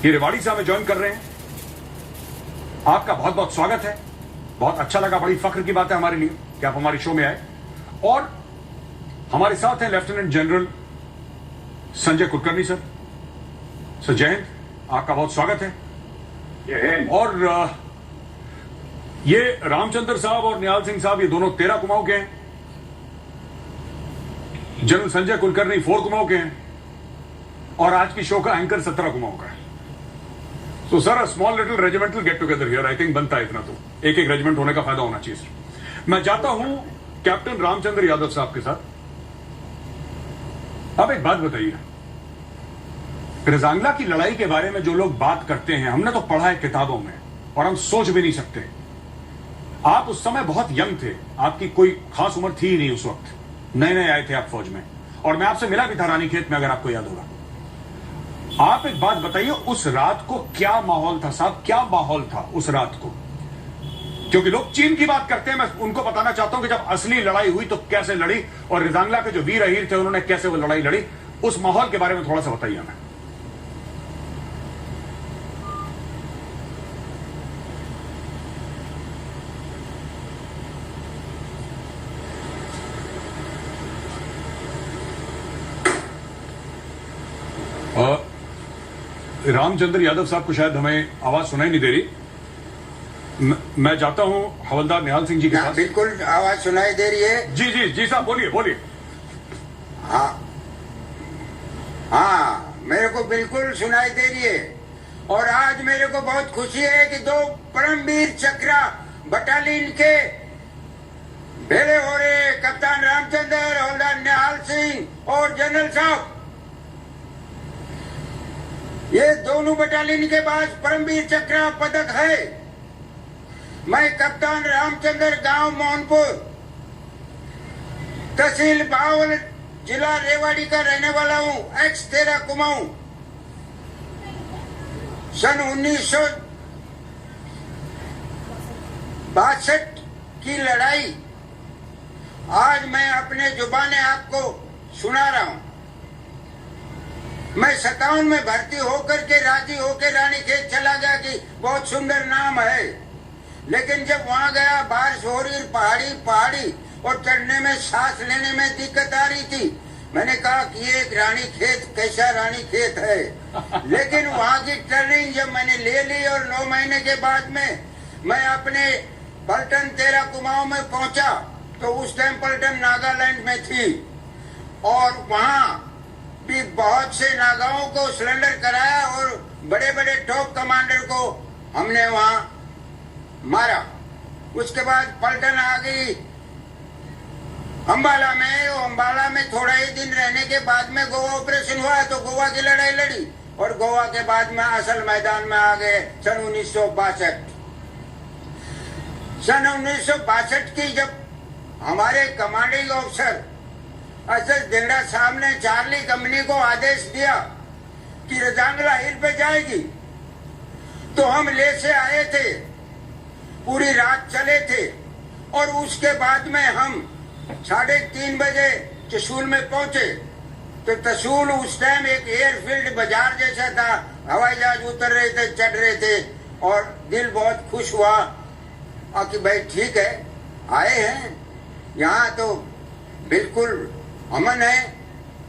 ये रेवाड़ी से हमें ज्वाइन कर रहे हैं, आपका बहुत बहुत स्वागत है। बहुत अच्छा लगा, बड़ी फख्र की बात है हमारे लिए कि आप हमारे शो में आए। और हमारे साथ हैं lieutenant general Sanjay Kulkarni sir. Sir जय हिंद, आपका बहुत स्वागत है। और ये रामचंद्र साहब और निहाल सिंह साहब, ये दोनों 13 कुमाऊं के हैं। जनरल संजय कुलकर्णी 4 कुमाऊं के हैं और आज की शो का एंकर 17 कुमाऊं का है। So sir, a small little regimental get together here, I think बनता है इतना, तो एक एक रेजिमेंट होने का फायदा होना चाहिए सर। मैं जाता हूं कैप्टन रामचंद्र यादव साहब के साथ। अब एक बात बताइए, रजांगला की लड़ाई के बारे में जो लोग बात करते हैं, हमने तो पढ़ा है किताबों में और हम सोच भी नहीं सकते। आप उस समय बहुत यंग थे, आपकी कोई खास उम्र थी ही नहीं उस वक्त, नए नए आए थे आप फौज में, और मैं आपसे मिला भी था रानीखेत में, अगर आपको याद होगा। आप एक बात बताइए, उस रात को क्या माहौल था साहब, क्या माहौल था उस रात को? क्योंकि लोग चीन की बात करते हैं, मैं उनको बताना चाहता हूं कि जब असली लड़ाई हुई तो कैसे लड़ी, और रजांगला के जो वीर अहीर थे उन्होंने कैसे वो लड़ाई लड़ी, उस माहौल के बारे में थोड़ा सा बताइए हमें। रामचंद्र यादव साहब को शायद हमें आवाज सुनाई नहीं दे रही। मैं जाता हूं हवलदार निहाल सिंह जी के पास। बिल्कुल आवाज सुनाई दे रही है। जी जी जी साहब, बोलिए बोलिए। हाँ हाँ, मेरे को बिल्कुल सुनाई दे रही है। और आज मेरे को बहुत खुशी है कि 2 परमवीर चक्रा बटालियन के भेड़े हो रहे, कप्तान रामचंद्र, हवलदार निहाल सिंह और जनरल साहब, ये दोनों बटालियन के पास परमवीर चक्र पदक है। मैं कप्तान रामचंद्र, गांव मोहनपुर, तहसील बावल, जिला रेवाड़ी का रहने वाला हूं, एक्स 13 कुमाऊं। सन 1962 की लड़ाई आज मैं अपने जुबाने आपको सुना रहा हूं। मैं 57 में भर्ती होकर के राजी होकर रानीखेत चला गया कि बहुत सुंदर नाम है, लेकिन जब वहां गया बारिश हो रही, पहाड़ी और चढ़ने में सांस लेने में दिक्कत आ रही थी। मैंने कहा कि ये रानीखेत कैसा रानीखेत है। लेकिन वहां की ट्रेनिंग जब मैंने ले ली और 9 महीने के बाद में मैं अपने पलटन 13 कुमाऊं में पहुंचा, तो उस टाइम पलटन नागालैंड में थी और वहां भी बहुत से नागाओं को सरेंडर कराया और बड़े बड़े टॉप कमांडर को हमने वहां मारा। उसके बाद पलटन आ गई अंबाला में, और अंबाला में थोड़ा ही दिन रहने के बाद में गोवा ऑपरेशन हुआ, तो गोवा की लड़ाई लड़ी और गोवा के बाद में असल मैदान में आ गए सन 1962। सन 1962 की जब हमारे कमांडिंग ऑफिसर अजय डेंगड़ा साहब ने चार्ली कंपनी को आदेश दिया कि रजांगला हिल पे जाएगी, तो हम ले से आए थे, पूरी रात चले थे और उसके बाद में हम 3:30 बजे त्रिशूल में पहुंचे। तो त्रिशूल उस टाइम एक एयरफील्ड बाजार जैसा था, हवाई जहाज उतर रहे थे, चढ़ रहे थे और दिल बहुत खुश हुआ कि भाई ठीक है, आए हैं यहाँ तो बिल्कुल अमन है।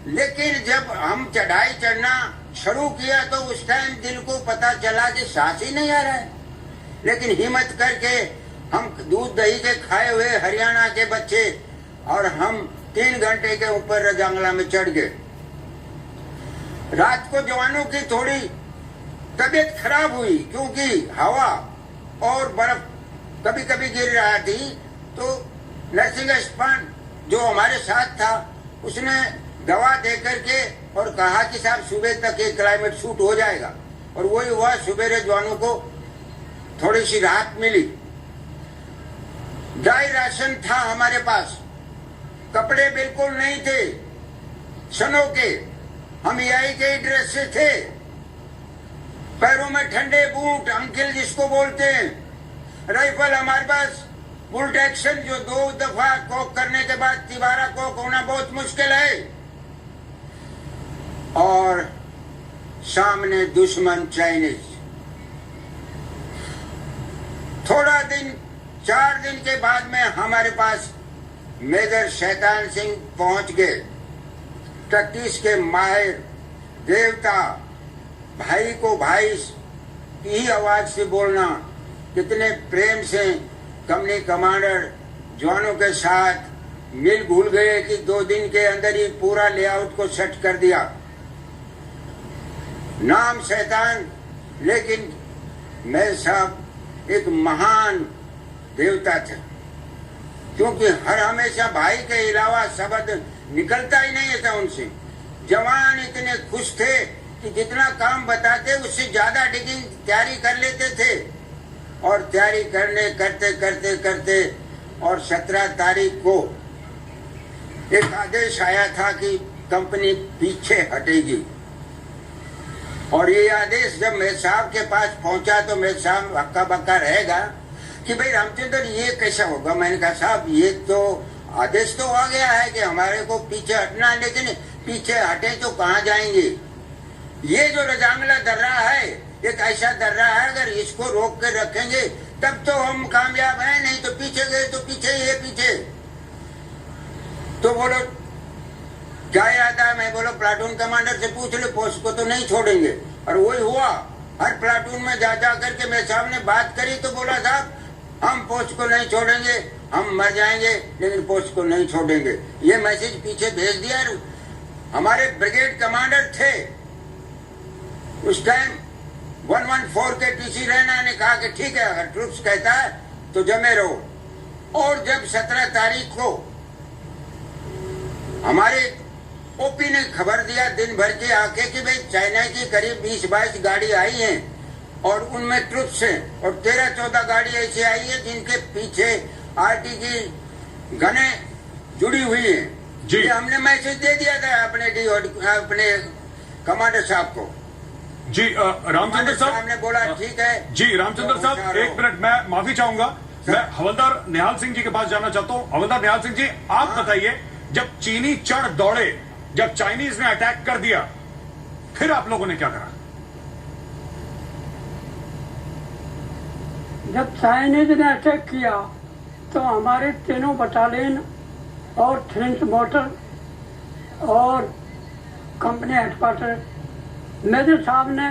लेकिन जब हम चढ़ाई चढ़ना शुरू किया तो उस टाइम दिल को पता चला कि सांस ही नहीं आ रहा है, लेकिन हिम्मत करके हम दूध दही के खाए हुए हरियाणा के बच्चे और हम 3 घंटे के ऊपर रजांगला में चढ़ गए। रात को जवानों की थोड़ी तबीयत खराब हुई क्योंकि हवा और बर्फ कभी कभी गिर रहा थी। तो नर्सिंग अस्पताल जो हमारे साथ था उसने दवा दे करके और कहा कि साहब सुबह तक ये क्लाइमेट सूट हो जाएगा, और वही हुआ। सुबह जवानों को थोड़ी सी राहत मिली। ड्राई राशन था हमारे पास, कपड़े बिल्कुल नहीं थे सनों के, हम यही के ड्रेस से थे, पैरों में ठंडे बूट, अंकिल जिसको बोलते हैं, राइफल हमारे पास बुल्ट एक्शन जो 2 दफा कॉक करने के बाद तिबारा कॉक होना बहुत मुश्किल है। और सामने दुश्मन चाइनीज। थोड़ा दिन 4 दिन के बाद में हमारे पास मेजर शैतान सिंह पहुंच गए। टैक्टिस के माहिर देवता, भाई को भाई की ही आवाज से बोलना, कितने प्रेम से कंपनी कमांडर जवानों के साथ मिल भूल गए कि 2 दिन के अंदर ही पूरा लेआउट को सेट कर दिया। नाम शैतान, लेकिन मेरे साहब एक महान देवता थे, क्योंकि हर हमेशा भाई के अलावा शब्द निकलता ही नहीं था उनसे। जवान इतने खुश थे कि जितना काम बताते उससे ज्यादा डिगिंग तैयारी कर लेते थे, और तैयारी करते और 17 तारीख को एक आदेश आया था कि कंपनी पीछे हटेगी। और ये आदेश जब मेरे साहब के पास पहुंचा तो मेरे साहब हक्का बक्का रहेगा कि भाई रामचंद्र ये कैसा होगा। मैंने कहा साहब ये तो आदेश तो आ गया है कि हमारे को पीछे हटना है, लेकिन पीछे हटे तो कहाँ जाएंगे। ये जो रजांगला दर्रा है एक ऐसा दर्रा है, अगर इसको रोक के रखेंगे तब तो हम कामयाब हैं, नहीं तो पीछे गए तो पीछे ही है पीछे। तो बोलो क्या याद है, मैं बोलो प्लाटून कमांडर से पूछ लो, पोस्ट को तो नहीं छोड़ेंगे। और वही हुआ, हर प्लाटून में जा करके मेरे साहब ने बात करी तो बोला साहब हम पोस्ट को नहीं छोड़ेंगे, हम मर जाएंगे लेकिन पोस्ट को नहीं छोड़ेंगे। ये मैसेज पीछे भेज दिया। हमारे ब्रिगेड कमांडर थे उस टाइम 114 के टीसी रहना ने कहा कि ठीक है अगर ट्रूप्स कहता है तो जमे रहो। और जब 17 तारीख को हमारे ओपी ने खबर दिया दिन भर के आके कि भाई चाइना की करीब 20-22 गाड़ी आई हैं और उनमें ट्रूप्स हैं, और 13-14 गाड़ी ऐसी आई है जिनके पीछे आरटी की गने जुड़ी हुई हैं। ये हमने मैसेज दे दिया था अपने कमांडर साहब को। जी रामचंद्र साहब ने बोला ठीक है। जी रामचंद्र साहब एक मिनट, मैं माफी चाहूंगा, मैं हवलदार निहाल सिंह जी के पास जाना चाहता हूं। हवलदार निहाल सिंह जी आप बताइए, जब चीनी चढ़ दौड़े, जब चाइनीज ने अटैक कर दिया, फिर आप लोगों ने क्या करा? जब चाइनीज ने अटैक किया तो हमारे तीनों बटालियन और ट्रेंच मोटर और कंपनी हेडक्वार्टर, मेजर साहब ने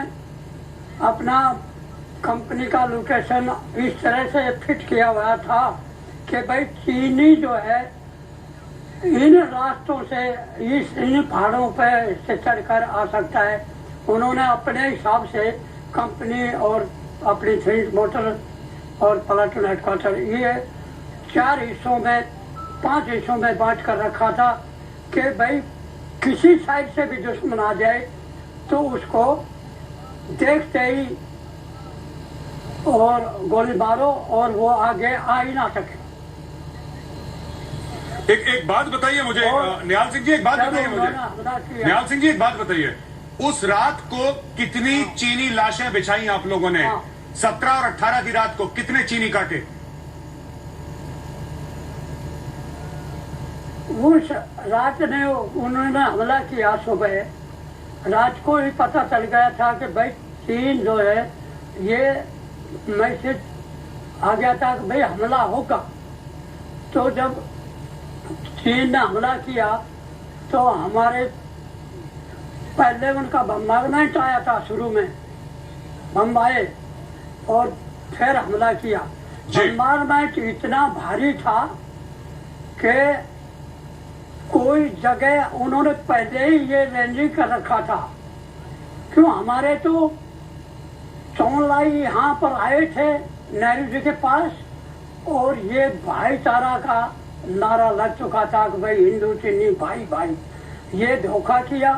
अपना कंपनी का लोकेशन इस तरह से फिट किया हुआ था कि भाई चीनी जो है इन रास्तों से इन पहाड़ों पर से चढ़कर आ सकता है। उन्होंने अपने हिसाब से कंपनी और अपनी ट्रेंच मोटर और प्लाटून हेडक्वार्टर ये 4 हिस्सों में 5 हिस्सों में बांट कर रखा था कि भाई किसी साइड से भी दुश्मन आ जाए तो उसको देखते ही और गोली मारो और वो आगे आ ही ना सके। एक बात बताइए मुझे निहाल सिंह जी, एक बात बताइए मुझे निहाल सिंह जी, एक बात बताइए, उस रात को कितनी चीनी लाशें बिछाई आप लोगों ने? 17 और 18 की रात को कितने चीनी काटे? उस रात ने उन्होंने हमला किया, सुबह रात को ही पता चल गया था कि भाई चीन जो है ये मैसेज आ गया था कि भाई हमला होगा। तो जब चीन ने हमला किया तो हमारे पहले उनका बम्बार्डमेंट आया था, शुरू में बम आए और फिर हमला किया। बम्बार्डमेंट इतना भारी था कि कोई जगह उन्होंने पहले ही ये रेंजिंग कर रखा था। क्यों, हमारे तो चौलाई यहाँ पर आए थे नेहरू जी के पास और ये भाईचारा का नारा लग चुका था कि भाई हिंदू चीनी भाई भाई। ये धोखा किया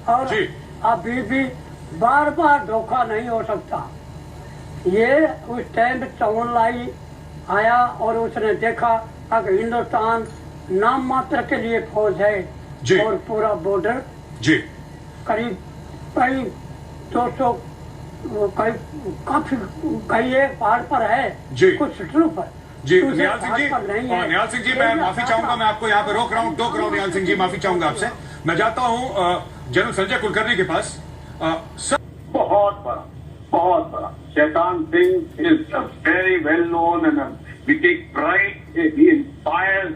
और अभी भी बार बार धोखा नहीं हो सकता। ये उस टाइम चौलाई आया और उसने देखा कि हिंदुस्तान नाम मात्र के लिए फौज है और पूरा बॉर्डर करीब 200 काफी कई पहाड़ पर है, कुछ ट्रूप है। जी निहाल सिंह जी, मैं माफी चाहूंगा, मैं आपको यहाँ पे रोक रहा हूँ, टोक रहा हूँ। निहाल सिंह जी माफी चाहूंगा आपसे। मैं जाता हूँ जनरल संजय कुलकर्णी के पास। सर बहुत बड़ा Shaitan Singh is a very well known and we take pride, he inspires.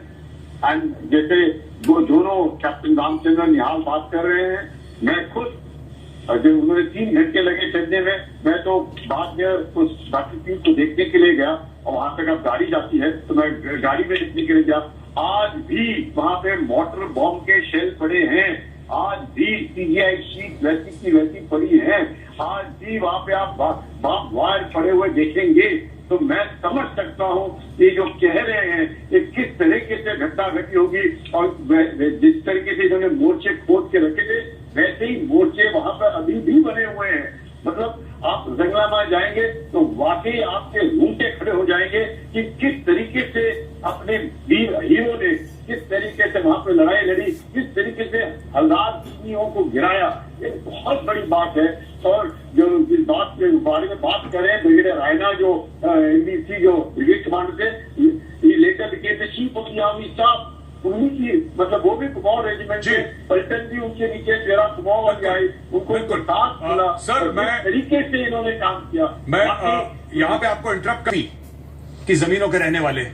And जैसे वो दोनों कैप्टन रामचंद्र निहाल बात कर रहे हैं, मैं खुद जब उन्होंने 3 घंटे लगे चलने में, मैं तो बाद में उस बाकी को देखने के लिए गया और वहां तक अब गाड़ी जाती है तो मैं गाड़ी में देखने के लिए गया। आज भी वहां पे मोटर बॉम्ब के शेल पड़े हैं, आज भी सीजीआई शीट वैसी की वैसी पड़ी है, आज भी वहां पे आप बाप वायर पड़े हुए देखेंगे। तो मैं समझ सकता हूँ ये जो कह रहे हैं ये किस तरीके से घटना घटी होगी। और जिस तरीके से इन्होंने मोर्चे खोद के रखे थे वैसे ही मोर्चे वहां पर अभी भी बने हुए हैं। मतलब आप जंगलामा जाएंगे तो वाकई आपके रूंगटे खड़े हो जाएंगे कि किस तरीके से अपने वीर हीरो ने किस तरीके से वहां पर लड़ाई लड़ी, किस तरीके से हज़ार दुश्मनियों को गिराया। ये बहुत बड़ी बात है। और जो इस बात के बारे में बात करें, ब्रिगेडियर रायना जो NBC जो ब्रिगेड कमांडर थे, ये letter became the chief of the army staff, उन्हीं की मतलब वो भी कुमाऊं रेजिमेंट के पलटन भी उनके नीचे 13 कुमाऊं वाले आए, उनको साथ मिला। सर मैं तरीके से इन्होंने काम किया। मैं यहाँ पे आपको इंटरप्ट करी कि जमीनों के रहने वाले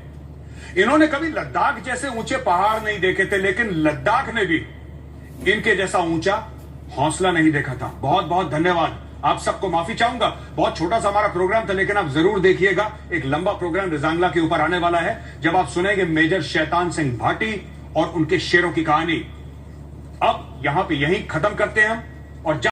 इन्होंने कभी लद्दाख जैसे ऊंचे पहाड़ नहीं देखे थे, लेकिन लद्दाख ने भी इनके जैसा ऊंचा हौसला नहीं देखा था। बहुत बहुत धन्यवाद। आप सबको माफी चाहूंगा, बहुत छोटा सा हमारा प्रोग्राम था, लेकिन आप जरूर देखिएगा, एक लंबा प्रोग्राम रिजांगला के ऊपर आने वाला है, जब आप सुनेंगे मेजर शैतान सिंह भाटी और उनके शेरों की कहानी। अब यहां पे यहीं खत्म करते हैं हम और